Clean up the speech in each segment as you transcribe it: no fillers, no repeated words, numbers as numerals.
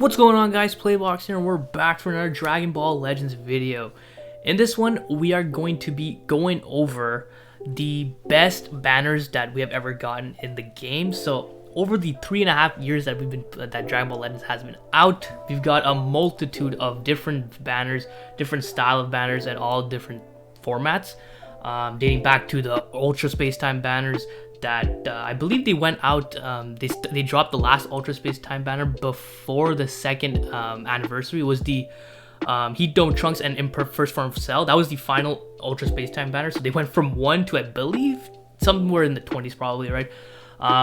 What's going on, guys? PlayBox here, and we're back for another Dragon Ball Legends video. In this one, we are going to be going over the best banners that we have ever gotten in the game. So over the 3.5 years that that Dragon Ball Legends has been out, we've got a multitude of different banners, different style of banners, and all different formats, dating back to the Ultra Space Time banners that I believe they went out. They dropped the last Ultra Space Time banner before the second anniversary. It was the Heat Dome Trunks and Imperfect First Form Cell. That was the final Ultra Space Time banner. So they went from 1 to, I believe, somewhere in the 20s probably, right?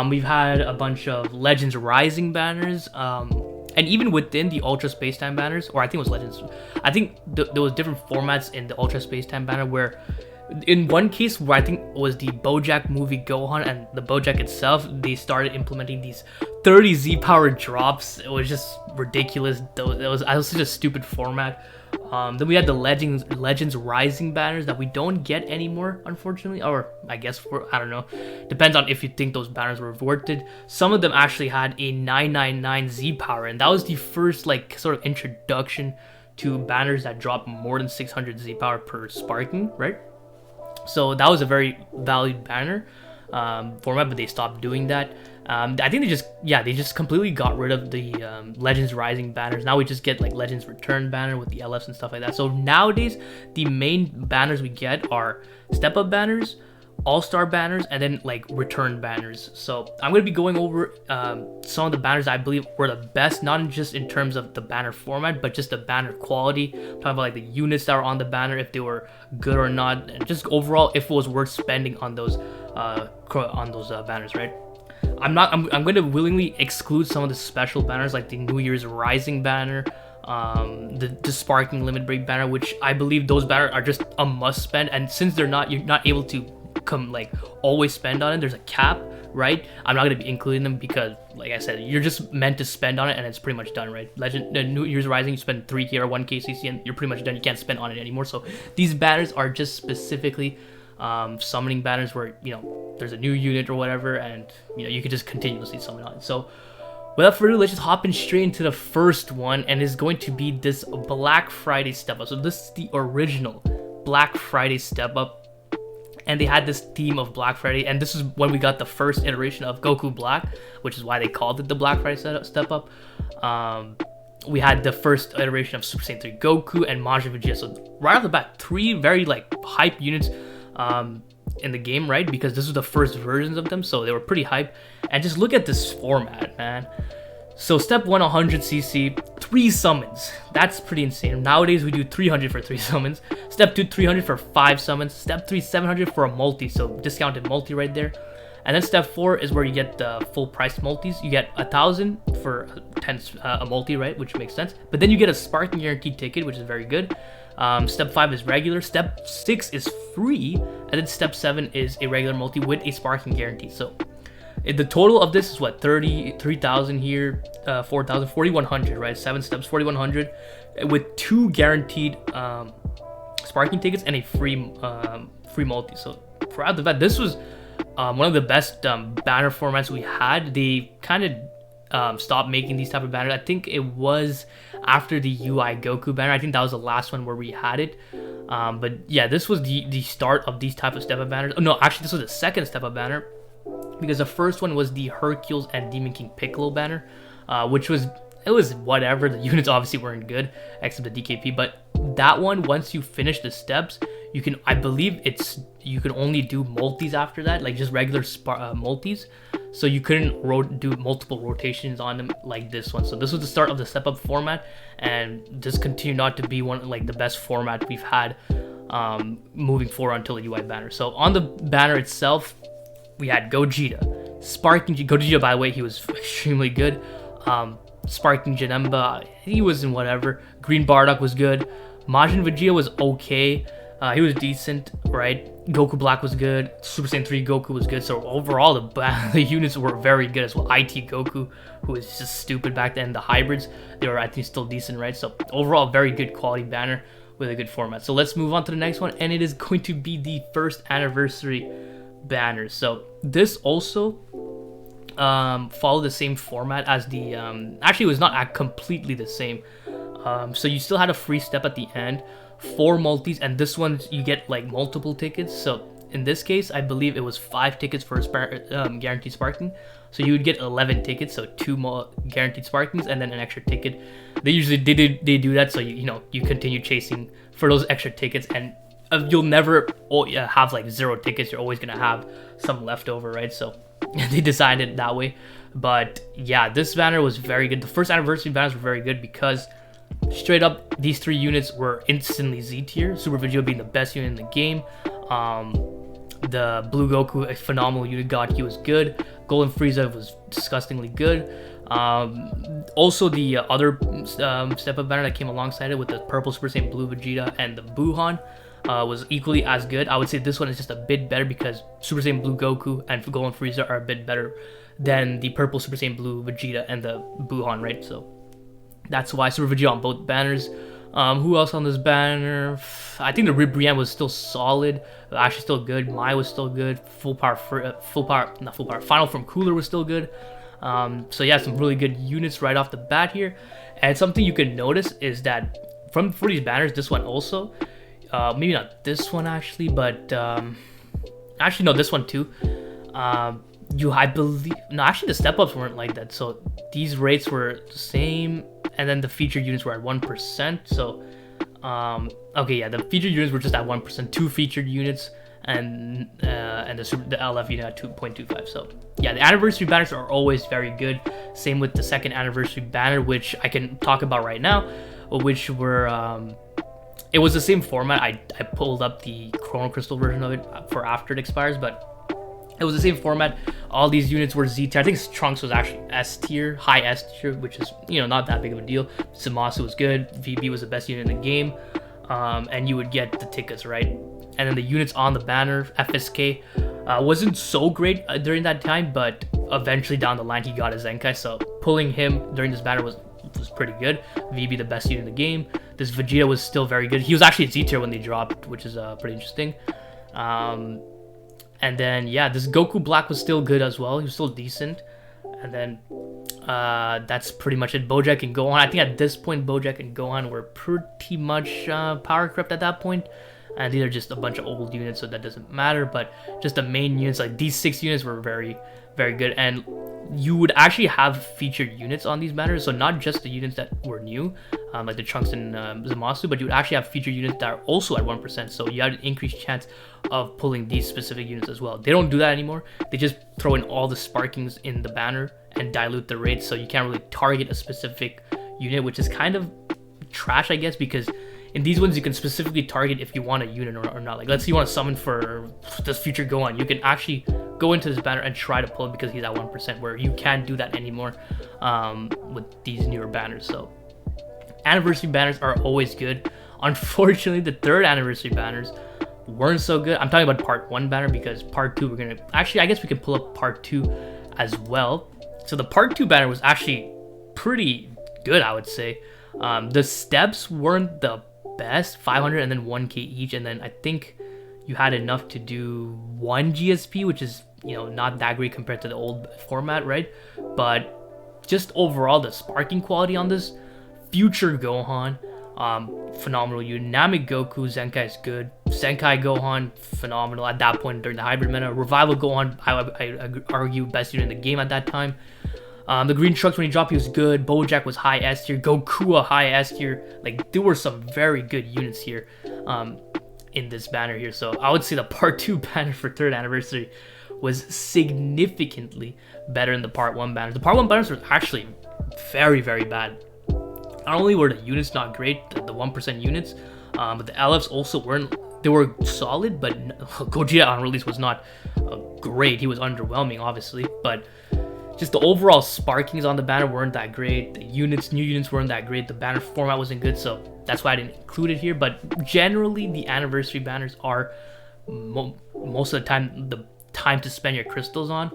We've had a bunch of Legends Rising banners, and even within the Ultra Space Time banners, or I think it was Legends, I think there was different formats in the Ultra Space Time banner where in one case where I think it was the BoJack movie Gohan and the BoJack itself, they started implementing these 30 Z power drops. It was just ridiculous. It was such a stupid format. Then we had the Legends Rising banners that we don't get anymore, unfortunately, or I guess I don't know. Depends on if you think those banners were reverted. Some of them actually had a 999 Z power, and that was the first like sort of introduction to banners that drop more than 600 Z power per sparking, right? So that was a very valued banner format, but they stopped doing that. I think they just completely got rid of the Legends Rising banners. Now we just get like Legends Return banner with the LFs and stuff like that. So nowadays, the main banners we get are Step Up banners, All-Star banners, and then like Return banners. So I'm going to be going over some of the banners I believe were the best, not just in terms of the banner format, but just the banner quality. I'm talking about like the units that were on the banner, if they were good or not, and just overall if it was worth spending on those banners, right? I'm going to willingly exclude some of the special banners like the New Year's Rising banner, the Sparking Limit Break banner, which I believe those banners are just a must spend, and since you're not able to always spend on it, there's a cap, right? I'm not going to be including them because, like I said, you're just meant to spend on it and it's pretty much done, right? New Year's Rising, you spend 3k or 1k CC and you're pretty much done. You can't spend on it anymore. So these banners are just specifically summoning banners where, you know, there's a new unit or whatever, and you know, you could just continuously summon on it. So without further ado, let's just hop in straight into the first one, and it's going to be this Black Friday step up. So this is the original Black Friday step up, and they had this theme of Black Friday, and this is when we got the first iteration of Goku Black, which is why they called it the Black Friday step up. We had the first iteration of Super Saiyan 3 Goku and Majin Vegeta. So right off the bat, 3 very like hype units in the game, right? Because this was the first versions of them, so they were pretty hype. And just look at this format, man. So step 1, 100cc, 3 summons. That's pretty insane. Nowadays we do 300 for 3 summons. Step 2, 300 for 5 summons. Step 3, 700 for a multi, so discounted multi right there. And then step 4 is where you get the full price multis. You get 1,000 for 10 a multi, right? Which makes sense. But then you get a sparking guaranteed ticket, which is very good. Step 5 is regular. Step 6 is free, and then step 7 is a regular multi with a sparking guarantee. So the total of this is what, 33,000 here, 4,000, 4,100, right? 7 steps, 4,100, with 2 guaranteed sparking tickets and a free multi. So throughout the bat, this was one of the best banner formats we had. They kind of stopped making these type of banners. I think it was after the UI Goku banner. I think that was the last one where we had it. But yeah, this was the start of these type of step up banners. Oh no, actually this was the second step up banner, because the first one was the Hercules and Demon King Piccolo banner, which was whatever. The units obviously weren't good except the DKP, but that one, once you finish the steps, you can, I believe you can only do multis after that, like just regular multis. So you couldn't do multiple rotations on them like this one. So this was the start of the step up format, and this continued not to be one like the best format we've had moving forward until the UI banner. So on the banner itself, we had Gogeta, Sparking Gogeta. By the way, he was extremely good. Sparking Janemba, he was in whatever. Green Bardock was good. Majin Vegeta was okay. He was decent, right? Goku Black was good. Super Saiyan 3 Goku was good. So overall, the units were very good as well. IT Goku, who was just stupid back then. The hybrids, they were, I think, still decent, right? So overall, very good quality banner with a good format. So let's move on to the next one, and it is going to be the first anniversary banners. So this also follow the same format as the actually it was not completely the same. So you still had a free step at the end, 4 multis, and this one you get like multiple tickets. So in this case, I believe it was 5 tickets for a guaranteed sparking. So you would get 11 tickets, so 2 more guaranteed sparkings and then an extra ticket. They usually they do that, so you continue chasing for those extra tickets, and you'll never have like 0 tickets. You're always gonna have some left over, right? So they designed it that way. But yeah, this banner was very good. The first anniversary banners were very good because straight up these 3 units were instantly Z tier. Super Vegeta being the best unit in the game. The Blue Goku, a phenomenal unit. God, he was good. Golden Frieza was disgustingly good. Also the other step up banner that came alongside it with the purple Super Saiyan Blue Vegeta and the Buhan was equally as good. I would say this one is just a bit better because Super Saiyan Blue Goku and Golden Frieza are a bit better than the purple Super Saiyan Blue Vegeta and the Buhan, right? So that's why Super Vegeta on both banners. Who else on this banner? I think the Brienne was still solid, actually still good. Mai was still good. Final Form Cooler was still good. So yeah, some really good units right off the bat here. And something you can notice is that for these banners, this one also, maybe not this one actually, but actually no, this one too. I believe actually the step ups weren't like that. So these rates were the same. And then the featured units were at 1%. So, okay, yeah, the featured units were just at 1%. 2 featured units, and the LF unit at 2.25. So, yeah, the anniversary banners are always very good. Same with the second anniversary banner, which I can talk about right now, which were it was the same format. I pulled up the Chrono Crystal version of it for after it expires, but it was the same format. All these units were Z tier. I think Trunks was actually S tier, high S tier, which is not that big of a deal. Styzmask was good. VB was the best unit in the game, and you would get the tickets, right? And then the units on the banner, FSK, wasn't so great during that time, but eventually down the line he got a Zenkai, so pulling him during this banner was pretty good. VB the best unit in the game. This Vegeta was still very good. He was actually Z tier when they dropped, which is pretty interesting. And then, yeah, this Goku Black was still good as well. He was still decent. And then, that's pretty much it. Bojack and Gohan. I think at this point, Bojack and Gohan were pretty much power crept at that point. And these are just a bunch of old units, so that doesn't matter. But just the main units, like these 6 units were very, very good. And you would actually have featured units on these banners. So not just the units that were new, like the Trunks and Zamasu, but you would actually have featured units that are also at 1%. So you had an increased chance of pulling these specific units as well. They don't do that anymore. They just throw in all the sparkings in the banner and dilute the rates. So you can't really target a specific unit, which is kind of trash, I guess, because in these ones you can specifically target if you want a unit or not. Like let's say you want to summon for this future Gohan, you can actually go into this banner and try to pull it because he's at 1%, where you can't do that anymore with these newer banners. So anniversary banners are always good. Unfortunately, the 3rd anniversary banners weren't so good. I'm talking about part 1 banner because part 2 we're gonna actually, I guess we can pull up part 2 as well. So the part 2 banner was actually pretty good, I would say. The steps weren't the best, 500 and then 1k each, and then I think you had enough to do 1 GSP, which is not that great compared to the old format, right? But just overall, the sparking quality on this future Gohan, phenomenal. Namek Goku Zenkai is good. Zenkai Gohan, phenomenal at that point during the hybrid meta. Revival Gohan, I argue best unit in the game at that time. The Green Trunks, when he dropped, he was good. Bojack was high S tier. Goku high S tier. Like there were some very good units here in this banner here. So I would say the part 2 banner for 3rd anniversary was significantly better than the part 1 banners. The part 1 banners were actually very, very bad. Not only were the units not great, the 1% units, but the LFs also weren't. They were solid, but Gogeta on release was not great. He was underwhelming, obviously, but just the overall sparkings on the banner weren't that great. The new units weren't that great. The banner format wasn't good, so that's why I didn't include it here. But generally, the anniversary banners are most of the time to spend your crystals on.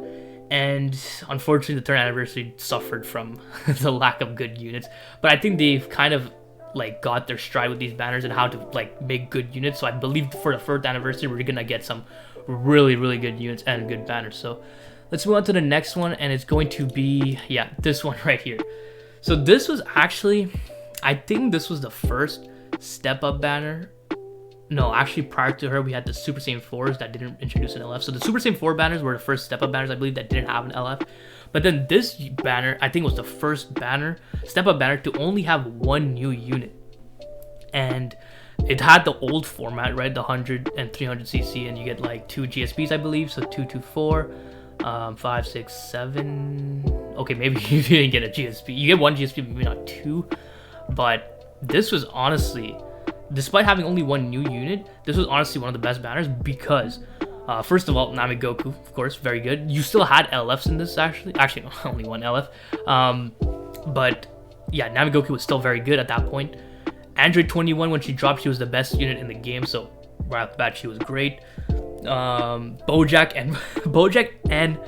And unfortunately, the 3rd anniversary suffered from the lack of good units. But I think they've kind of like got their stride with these banners and how to like make good units. So I believe for the 4th anniversary, we're gonna get some really, really good units and good banners. So Let's move on to the next one, and it's going to be, yeah, this one right here. So this was actually, I think this was the first step up banner. No, actually prior to her, we had the Super Saiyan 4s that didn't introduce an LF. So the Super Saiyan 4 banners were the first step up banners, I believe, that didn't have an LF. But then this banner, I think, was the first banner, step up banner, to only have one new unit. And it had the old format, right? The 100 and 300cc, and you get like 2 GSPs, I believe. So 2, 2, 4, 5, 6, 7. Okay, maybe you didn't get a GSP. You get 1 GSP, maybe not 2. But this was honestly, despite having only one new unit, this was honestly one of the best banners because, first of all, Nami Goku, of course, very good. You still had LFs in this, actually. Actually, no, only one LF. But yeah, Nami Goku was still very good at that point. Android 21, when she dropped, she was the best unit in the game, so right off the bat, she was great. Bojack and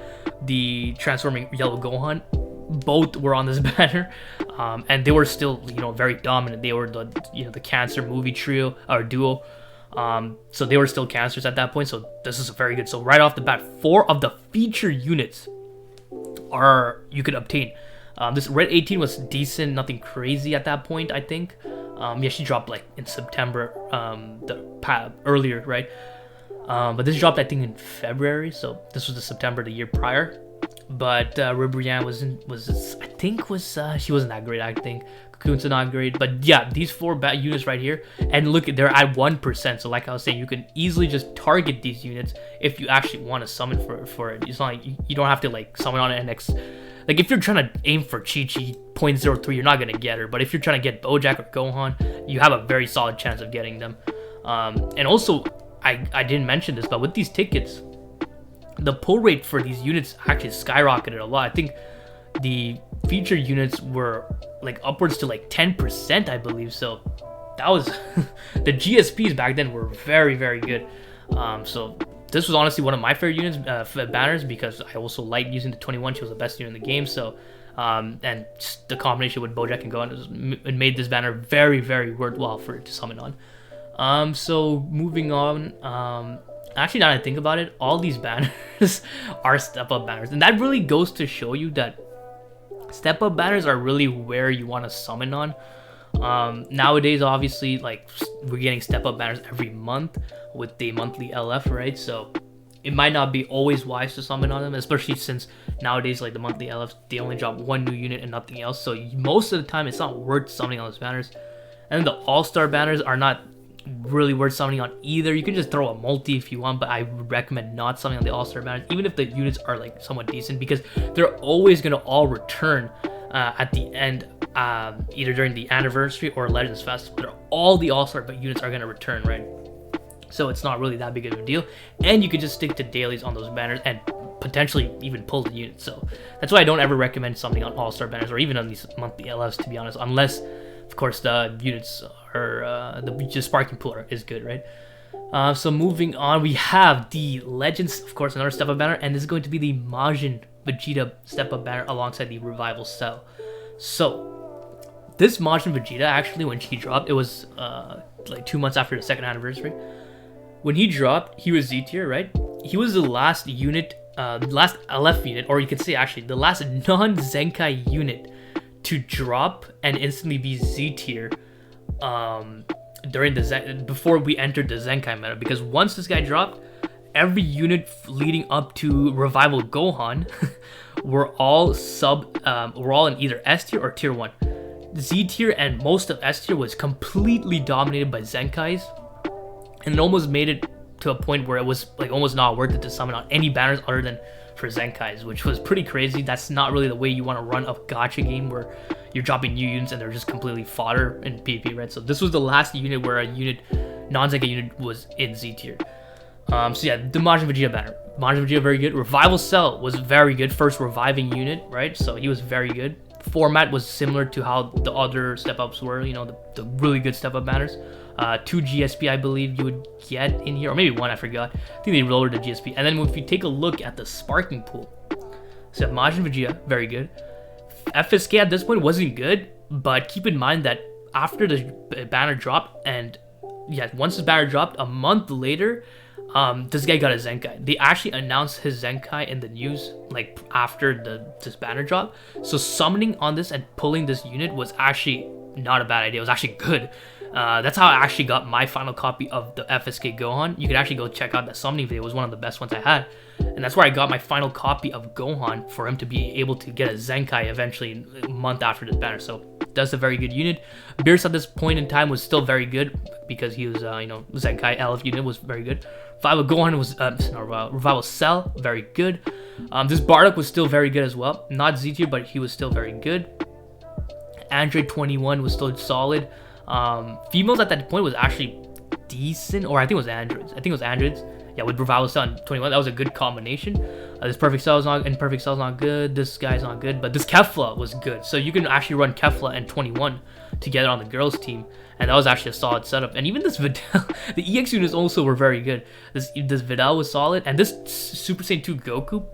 the transforming Yellow Gohan, both were on this banner, and they were still, very dominant. They were the Cancer movie trio or duo, so they were still Cancers at that point. So this is very good. So right off the bat, 4 of the feature units you could obtain. This Red 18 was decent, nothing crazy at that point, I think. Yeah, she dropped like in September, earlier, right? But this dropped, I think, in February, so this was the September the year prior. But Ribrianne she wasn't that great, I think. Cocoon's not great, but yeah, these 4 units right here, and look, they're at 1%. So like I was saying, you can easily just target these units if you actually want to summon for it. It's not like you don't have to like summon on an NX. Like if you're trying to aim for Chi-Chi 0.03, you're not gonna get her. But if you're trying to get Bojack or Gohan, you have a very solid chance of getting them. And also, I didn't mention this, but with these tickets, the pull rate for these units actually skyrocketed a lot. I think the feature units were like upwards to like 10%, I believe. So that was the GSPs back then were very, very good. So this was honestly one of my favorite units, banners, because I also liked using the 21. She was the best unit in the game. So and just the combination with Bojack and Gohan, it made this banner very, very worthwhile for it to summon on. So moving on, actually, now that I think about it, all these banners are step-up banners. And that really goes to show you that step-up banners are really where you want to summon on. Nowadays, obviously, like, we're getting step-up banners every month with the monthly LF, right? So it might not be always wise to summon on them, especially since nowadays, like, the monthly LFs, they only drop 1 new unit and nothing else. So most of the time, it's not worth summoning on those banners. And then the all-star banners are not really worth summoning on either. You can just throw a multi if you want, but I would recommend not summoning on the all-star banners, even if the units are like somewhat decent, because they're always going to all return at the end, either during the anniversary or Legends Festival. All the all-star units are going to return, right? So it's not really that big of a deal, and you can just stick to dailies on those banners and potentially even pull the units. So that's why I don't ever recommend summoning on all-star banners or even on these monthly LFs, to be honest, unless of course the units or the sparking pool is good, right? So moving on, we have the Legends, of course, another step-up banner, and this is going to be the Majin Vegeta step-up banner alongside the Revival Cell. So this Majin Vegeta, actually, when he dropped, it was like 2 months after the 2nd anniversary. When he dropped, he was Z tier, right? He was the last unit, last LF unit, or you could say actually the last non-Zenkai unit to drop and instantly be Z tier during before we entered the Zenkai meta, because once this guy dropped, every unit leading up to Revival Gohan were all in either S tier or tier 1. Z tier and most of S tier was completely dominated by Zenkais, and it almost made it to a point where it was like almost not worth it to summon on any banners other than for Zenkais, which was pretty crazy. That's not really the way you want to run a gacha game where you're dropping new units and they're just completely fodder in PvP, right? So this was the last unit where a non-Zenkai unit was in Z tier. So yeah, the Majin Vegeta banner. Majin Vegeta, very good. Revival Cell was very good. First reviving unit, right? So he was very good. Format was similar to how the other step-ups were, the really good step-up banners. 2 GSP, I believe you would get in here, or maybe 1, I forgot. I think they lowered the GSP. And then if you take a look at the sparking pool, so Majin Vegeta, very good. FSK at this point wasn't good, but keep in mind that after the banner dropped, and yeah, once the banner dropped, a month later, this guy got a Zenkai. They actually announced his Zenkai in the news like after this banner drop. So summoning on this and pulling this unit was actually not a bad idea. It was actually good. That's how I actually got my final copy of the FSK Gohan. You can actually go check out that summoning video. It was one of the best ones I had. And that's where I got my final copy of Gohan for him to be able to get a Zenkai eventually a month after this banner. So that's a very good unit. Beerus at this point in time was still very good because he was, Zenkai LF unit was very good. Revival Gohan was, Revival Cell, very good. This Bardock was still very good as well. Not Z tier, but he was still very good. Android 21 was still solid. Females at that point was actually decent, or I think it was androids. Yeah, with Revival Cell and 21, that was a good combination. This Perfect Cell is not, and Perfect Cell is not good. This guy's not good, but this Kefla was good. So you can actually run Kefla and 21 together on the girls team, and that was actually a solid setup. And even this Videl, the EX units also were very good. This Videl was solid, and this Super Saiyan 2 Goku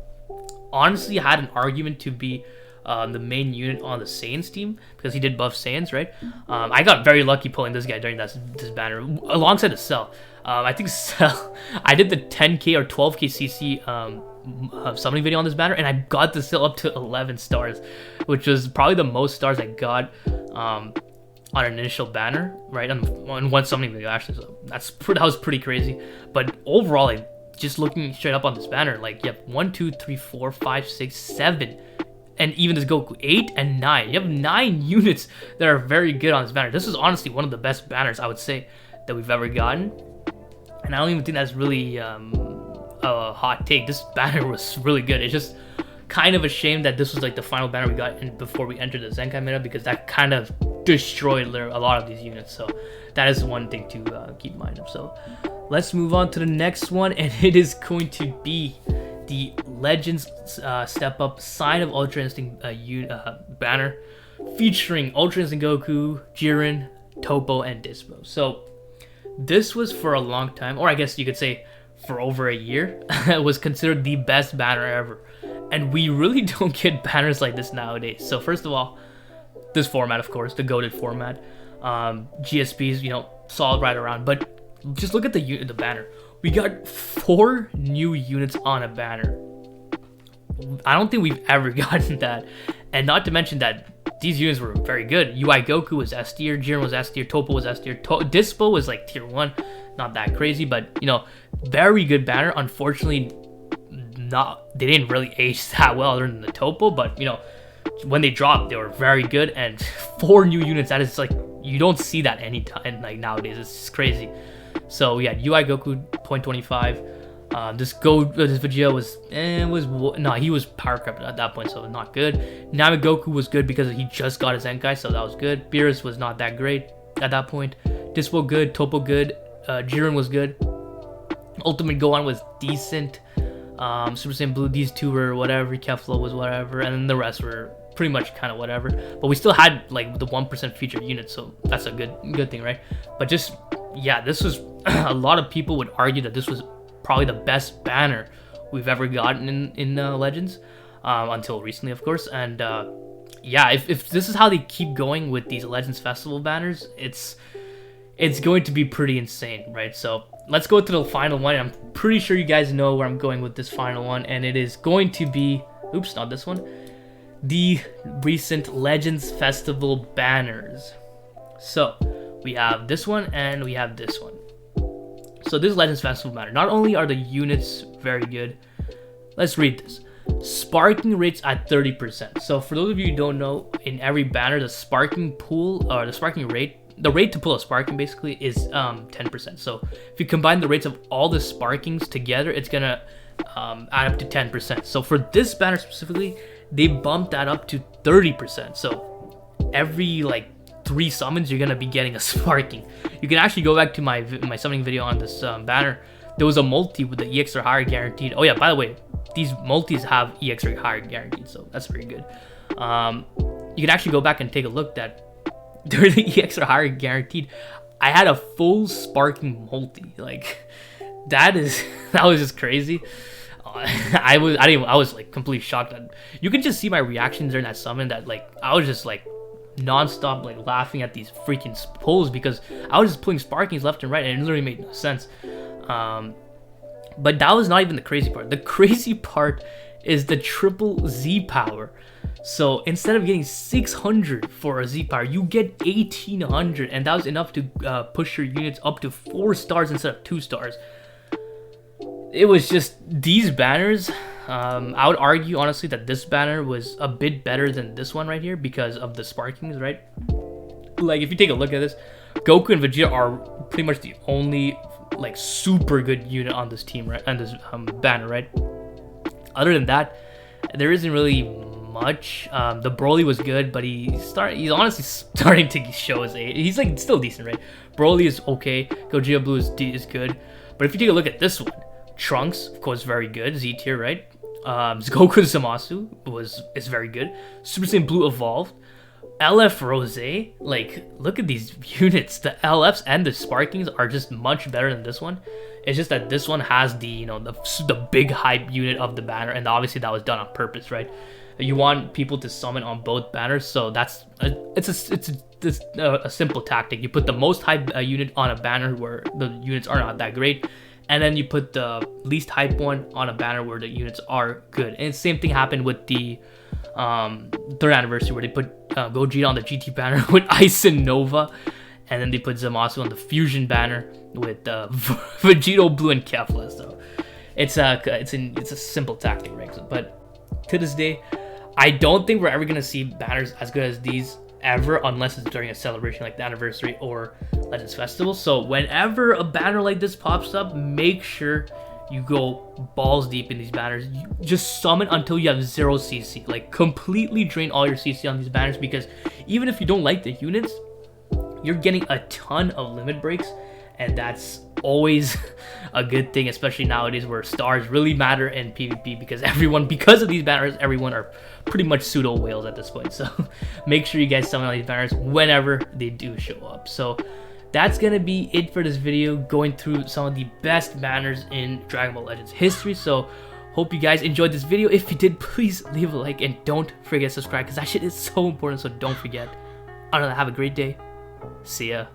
honestly had an argument to be the main unit on the Saiyans team because he did buff Saiyans, right? I got very lucky pulling this guy during this banner alongside the Cell. I think Cell, I did the 10k or 12k CC summoning video on this banner, and I got the Cell up to 11 stars, which was probably the most stars I got on an initial banner, right? On one summoning video actually. So that was pretty crazy. But overall, like, just looking straight up on this banner, like you have 1, 2, 3, 4, 5, 6, 7. And even this Goku, 8 and 9. You have 9 units that are very good on this banner. This is honestly one of the best banners, I would say, that we've ever gotten. And I don't even think that's really a hot take. This banner was really good. It's just kind of a shame that this was like the final banner we got before we entered the Zenkai meta, because that kind of destroyed a lot of these units. So that is one thing to keep in mind. So let's move on to the next one, and it is going to be the Legends Step Up Sign of Ultra Instinct banner featuring Ultra Instinct Goku, Jiren, Toppo, and Dispo. So this was for a long time, or I guess you could say for over a year, it was considered the best banner ever. And we really don't get banners like this nowadays. So first of all, this format, of course, the goated format. GSPs, solid right around. But just look at the banner. We got 4 new units on a banner. I don't think we've ever gotten that. And not to mention that these units were very good. UI Goku was S tier, Jiren was S tier, Toppo was S tier, Dispo was like tier 1. Not that crazy, but very good banner. Unfortunately, they didn't really age that well other than the Toppo, but when they dropped, they were very good. And 4 new units, that is like, you don't see that anytime like nowadays. It's just crazy. So yeah, UI Goku 0.25. This Vegeta he was power crept at that point, so not good. Namek Goku was good because he just got his Zenkai, so that was good. Beerus was not that great at that point. Dispo good, Toppo good, Jiren was good. Ultimate Gohan was decent. Super Saiyan Blue, these two were whatever. Kefla was whatever, and then the rest were pretty much kind of whatever. But we still had like the 1% featured units, so that's a good thing, right? But just yeah, this was a lot of people would argue that this was probably the best banner we've ever gotten in Legends, until recently, of course. And yeah, if this is how they keep going with these Legends Festival banners, it's going to be pretty insane, right? So let's go to the final one. I'm pretty sure you guys know where I'm going with this final one, and it is going to be, oops, not this one, the recent Legends Festival banners. So we have this one and we have this one. So this Legends Festival banner, not only are the units very good, let's read this. Sparking rates at 30%. So for those of you who don't know, in every banner, the sparking pool, or the sparking rate, the rate to pull a sparking basically is 10%. So if you combine the rates of all the sparkings together, it's gonna add up to 10%. So for this banner specifically, they bumped that up to 30%. So every like 3 summons, you're gonna be getting a sparking. You can actually go back to my summoning video on this banner. There was a multi with the EX or higher guaranteed. Oh yeah, by the way, these multis have EX or higher guaranteed, so that's very good. You can actually go back and take a look that during the EX or higher guaranteed, I had a full sparking multi. Like that was just crazy. I was like completely shocked. That you could just see my reactions during that summon. That like I was just like non-stop like laughing at these freaking pulls because I was just pulling sparkings left and right and it literally made no sense. But that was not even the crazy part. The crazy part is the triple Z power. So instead of getting 600 for a Z power, you get 1800, and that was enough to push your units up to 4 stars instead of 2 stars. It was just these banners. I would argue honestly that this banner was a bit better than this one right here because of the sparkings, right? Like if you take a look at this, Goku and Vegeta are pretty much the only like super good unit on this team, right? On this banner, right? Other than that, there isn't really much. The Broly was good, but he's honestly starting to show his age. He's like still decent, right? Broly is okay. Gogeta Blue is good, but if you take a look at this one, Trunks, of course, very good. Z tier, right? Goku Zamasu is very good. Super Saiyan Blue evolved. LF Rose, like look at these units. The LFs and the Sparkings are just much better than this one. It's just that this one has the the big hype unit of the banner, and obviously that was done on purpose, right? You want people to summon on both banners, so that's a simple tactic. You put the most hype unit on a banner where the units are not that great, and then you put the least hype one on a banner where the units are good. And the same thing happened with the 3rd anniversary, where they put Gogeta on the GT banner with Ice and Nova, and then they put Zamasu on the Fusion banner with Vegito Blue and Kefla. So it's a simple tactic, right? But to this day, I don't think we're ever gonna see banners as good as these ever, unless it's during a celebration like the anniversary or Legends Festival. So whenever a banner like this pops up, make sure you go balls deep in these banners. You just summon until you have 0 CC. Like completely drain all your CC on these banners, because even if you don't like the units, you're getting a ton of limit breaks, and that's always a good thing, especially nowadays where stars really matter in PvP, because of these banners, everyone are pretty much pseudo whales at this point. So make sure you guys summon on these banners whenever they do show up. So that's gonna be it for this video, going through some of the best banners in Dragon Ball Legends history. So hope you guys enjoyed this video. If you did, please leave a like, and don't forget to subscribe, because that shit is so important, so don't forget. Other than that, have a great day. See ya.